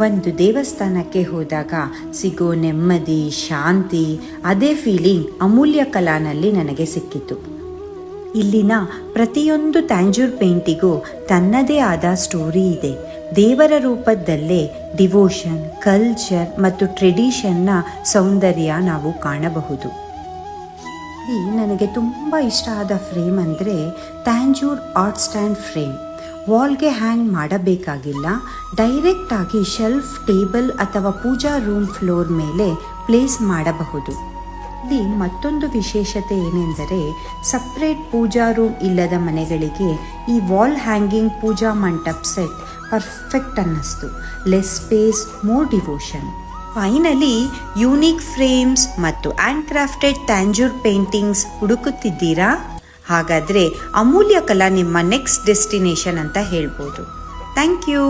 ಒಂದು ದೇವಸ್ಥಾನಕ್ಕೆ ಹೋದಾಗ ಸಿಗೋ ನೆಮ್ಮದಿ, ಶಾಂತಿ, ಅದೇ ಫೀಲಿಂಗ್ ಅಮೂಲ್ಯ ಕಲಾನಲ್ಲಿ ನನಗೆ ಸಿಕ್ಕಿತು. ಇಲ್ಲಿನ ಪ್ರತಿಯೊಂದು ಟ್ಯಾಂಜೂರ್ ಪೇಂಟಿಗೂ ತನ್ನದೇ ಆದ ಸ್ಟೋರಿ ಇದೆ. ದೇವರ ರೂಪದಲ್ಲೇ ಡಿವೋಷನ್, ಕಲ್ಚರ್ ಮತ್ತು ಟ್ರೆಡಿಷನ್ನ ಸೌಂದರ್ಯ ನಾವು ಕಾಣಬಹುದು. ನನಗೆ ತುಂಬ ಇಷ್ಟ ಆದ ಫ್ರೇಮ್ ಅಂದರೆ ಟ್ಯಾಂಜೂರ್ ಆರ್ಟ್ ಸ್ಟ್ಯಾಂಡ್ ಫ್ರೇಮ್. ವಾಲ್ಗೆ ಹ್ಯಾಂಗ್ ಮಾಡಬೇಕಾಗಿಲ್ಲ, ಡೈರೆಕ್ಟಾಗಿ ಶೆಲ್ಫ್, ಟೇಬಲ್ ಅಥವಾ ಪೂಜಾ ರೂಮ್ ಫ್ಲೋರ್ ಮೇಲೆ ಪ್ಲೇಸ್ ಮಾಡಬಹುದು. ಇಲ್ಲಿ ಮತ್ತೊಂದು ವಿಶೇಷತೆ ಏನೆಂದರೆ, ಸಪ್ರೇಟ್ ಪೂಜಾ ರೂಮ್ ಇಲ್ಲದ ಮನೆಗಳಿಗೆ ಈ wall hanging pooja mantap set perfect ಅನ್ನಿಸ್ತು. Less space, more devotion. Finally unique frames ಮತ್ತು ಹ್ಯಾಂಡ್ ಕ್ರಾಫ್ಟೆಡ್ ಟ್ಯಾಂಜೂರ್ ಪೇಂಟಿಂಗ್ಸ್ ಹುಡುಕುತ್ತಿದ್ದೀರಾ? ಹಾಗಾದರೆ ಅಮೂಲ್ಯ ಕಲಾ ನಿಮ್ಮ ನೆಕ್ಸ್ಟ್ ಡೆಸ್ಟಿನೇಷನ್ ಅಂತ ಹೇಳ್ಬೋದು. Thank you.